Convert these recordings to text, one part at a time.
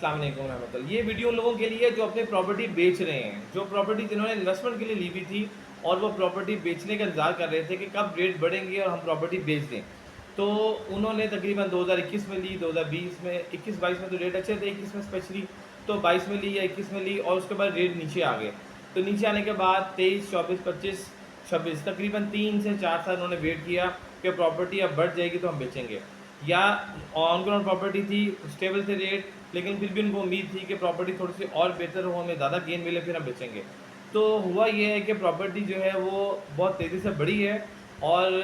अस्सलाम वालेकुम रहमतुल्लाह। ये वीडियो उन लोगों के लिए जो अपनी प्रॉपर्टी बेच रहे हैं, जो प्रॉपर्टी जिन्होंने इन्वेस्टमेंट के लिए ली हुई थी और वो प्रॉपर्टी बेचने का इंतज़ार कर रहे थे कि कब रेट बढ़ेंगे और हम प्रॉपर्टी बेच दें। तो उन्होंने तकरीबन 2021 में ली, 2020 में, 21-22 में तो रेट अच्छे थे, 21 में स्पेशली, तो 22 में ली या 21 में ली और उसके बाद रेट नीचे आ गए। तो नीचे आने के बाद 23, 24, 25, 26 तकरीबन 3 से 4 साल उन्होंने वेट किया कि प्रॉपर्टी अब बढ़ जाएगी तो हम बेचेंगे, या ऑन ग्राउंड प्रॉपर्टी थी, स्टेबल थे रेट, लेकिन फिर भी उनको उम्मीद थी कि प्रॉपर्टी थोड़ी सी और बेहतर हो, हमें ज़्यादा गेन मिले, फिर हम बेचेंगे। तो हुआ ये है कि प्रॉपर्टी जो है वो बहुत तेज़ी से बढ़ी है और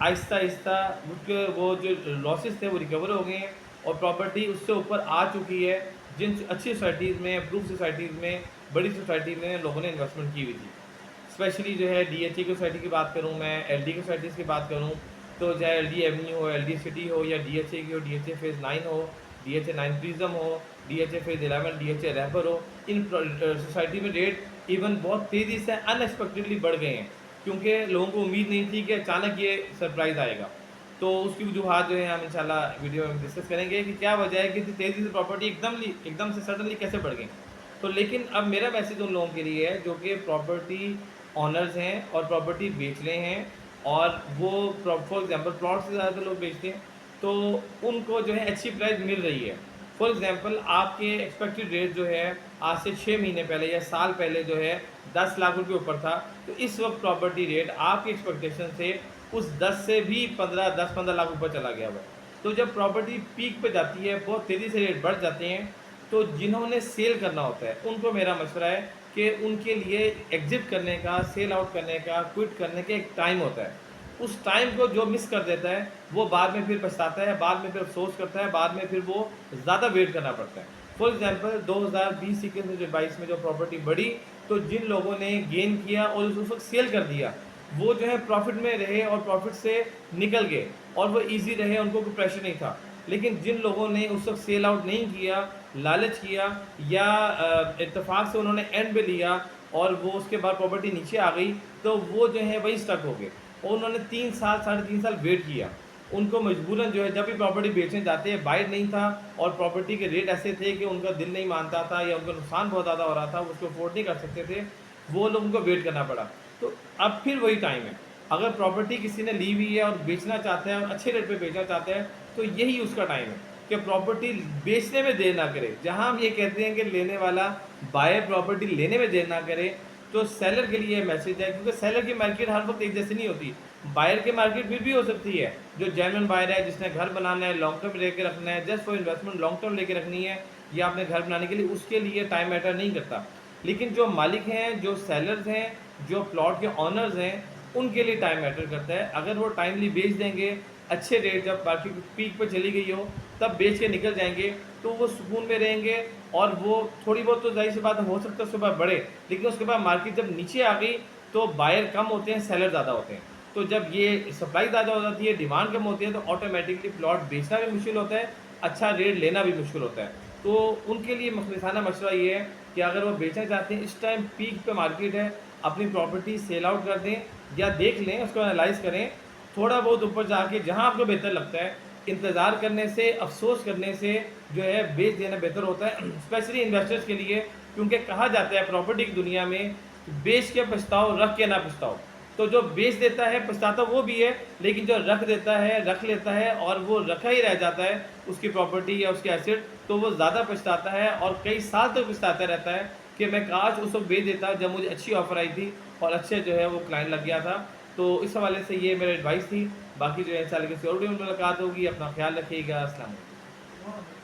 आहिस्ता आहिस्ता उसके वो जो लॉसेस थे वो रिकवर हो गए हैं और प्रॉपर्टी उससे ऊपर आ चुकी है जिन अच्छी सोसाइटीज़ में, अप्रूव सोसाइटीज़ में, बड़ी सोसाइटीज़ में लोगों ने इन्वेस्टमेंट की हुई थी। स्पेशली जो है डीएचए की सोसाइटी की बात करूँ मैं, एलडी की सोसाइटीज़ की बात करूँ, तो चाहे एलडी एवेन्यू हो, एलडी सिटी हो, या डीएचए की हो, डीएचए फेज़ 9 हो, डीएचए 9 प्रिज्म हो, डीएचए फेज़ 11, डीएचए रहबर हो, इन सोसाइटी में रेट इवन बहुत तेज़ी से अनएक्सपेक्टेडली बढ़ गए हैं, क्योंकि लोगों को उम्मीद नहीं थी कि अचानक ये सरप्राइज़ आएगा। तो उसकी वजूहत जो है हम इंशाल्लाह वीडियो में डिस्कस करेंगे कि क्या वजह है कि इतनी तेज़ी से प्रॉपर्टी एकदम से सडनली कैसे बढ़ गई। तो लेकिन अब मेरा मैसेज उन लोगों के लिए है जो कि प्रॉपर्टी ऑनर्स हैं और प्रॉपर्टी बेच रहे हैं, और वो फॉर एग्जांपल प्लॉट से ज़्यादा लोग बेचते हैं, तो उनको जो है अच्छी प्राइस मिल रही है। फॉर एग्जांपल आपके एक्सपेक्टेड रेट जो है आज से 6 महीने पहले या साल पहले जो है 10 लाख रुपये ऊपर था, तो इस वक्त प्रॉपर्टी रेट आपकी एक्सपेक्टेशन से उस 10 से भी 10-15 लाख ऊपर चला गया हुआ है। तो जब प्रॉपर्टी पीक पे जाती है, बहुत तेज़ी से रेट बढ़ जाते हैं, तो जिन्होंने सेल करना होता है उनको मेरा मशवरा है कि उनके लिए एग्ज़िट करने का, सेल आउट करने का, क्विट करने का एक टाइम होता है। उस टाइम को जो मिस कर देता है वो बाद में फिर पछताता है, बाद में फिर अफ़सोस करता है, बाद में फिर वो ज़्यादा वेट करना पड़ता है। फॉर एग्ज़ाम्पल 2020-21 में जो 22 में जो प्रॉपर्टी बढ़ी, तो जिन लोगों ने गेन किया और उस वक़्त सेल कर दिया, वो जो है प्रॉफ़िट में रहे और प्रॉफ़िट से निकल गए और वो ईज़ी रहे, उनको कोई प्रेशर नहीं था। लेकिन जिन लोगों ने उस वक़्त सेल आउट नहीं किया, लालच किया, या इत्तेफ़ाक से उन्होंने एंड पे लिया और वो उसके बाद प्रॉपर्टी नीचे आ गई, तो वो जो है वही स्टक हो गए और उन्होंने 3 साल, साढ़े 3 साल वेट किया। उनको मजबूरन जो है जब भी प्रॉपर्टी बेचने जाते हैं, बायर नहीं था और प्रॉपर्टी के रेट ऐसे थे कि उनका दिल नहीं मानता था या उनका नुकसान बहुत ज़्यादा हो रहा था, उसको अफोर्ड नहीं कर सकते थे, वो लोगों को वेट करना पड़ा। तो अब फिर वही टाइम है। अगर प्रॉपर्टी किसी ने ली हुई है और बेचना चाहता है और अच्छे रेट पे बेचना चाहता है, तो यही उसका टाइम है कि प्रॉपर्टी बेचने में देर ना करे। जहां हम ये कहते हैं कि लेने वाला बायर प्रॉपर्टी लेने में देर ना करे, तो सेलर के लिए मैसेज है, क्योंकि सेलर की मार्केट हर वक्त एक जैसी नहीं होती। बायर की मार्केट फिर भी हो सकती है, जो जेन्युइन बायर है, जिसने घर बनाना है, लॉन्ग टर्म लेके रखना है, just for investment long term लेके रखनी है, या अपने घर बनाने के लिए, उसके लिए टाइम मैटर नहीं करता। लेकिन जो मालिक हैं, जो सेलर्स हैं, जो प्लॉट के ऑनर्स हैं, उनके लिए टाइम मैटर करता है। अगर वो टाइमली बेच देंगे, अच्छे रेट जब मार्केट पीक पे चली गई हो तब बेच के निकल जाएंगे, तो वो सुकून में रहेंगे और वो थोड़ी बहुत तो ज़ाहिर सी बात हो सकता है उसके बाद बढ़े, लेकिन उसके बाद मार्केट जब नीचे आ गई तो बायर कम होते हैं, सेलर ज़्यादा होते हैं। तो जब ये सप्लाई ज़्यादा हो जाती है, डिमांड कम होती है, तो ऑटोमेटिकली प्लॉट बेचना भी मुश्किल होता है, अच्छा रेट लेना भी मुश्किल होता है। तो उनके लिए मुखलिसाना मशवरा ये है कि अगर वो बेचना चाहते हैं, इस टाइम पीक पे मार्केट है, अपनी प्रॉपर्टी सेल आउट कर दें या देख लें, उसको एनालाइज़ करें, थोड़ा बहुत ऊपर जाके जहाँ आपको बेहतर लगता है। इंतज़ार करने से, अफ़सोस करने से जो है बेच देना बेहतर होता है, स्पेशली इन्वेस्टर्स के लिए, क्योंकि कहा जाता है प्रॉपर्टी की दुनिया में, बेच के पछताओ, रख के ना पछताओ। तो जो बेच देता है पछताता वो भी है, लेकिन जो रख देता है, रख लेता है और वो रखा ही रह जाता है उसकी प्रॉपर्टी या उसके एसेट, तो वो ज़्यादा पछताता है और कई साल तक पछताता रहता है कि मैं काश उस वक्त बेच देता जब मुझे अच्छी ऑफ़र आई थी और अच्छे जो है वो क्लाइंट लग गया था। तो इस हवाले से ये मेरी एडवाइस थी। बाकी जो है इंशाल्लाह किसी और वीडियो में मुलाकात होगी। अपना ख्याल रखिएगा। अस्सलाम वालेकुम।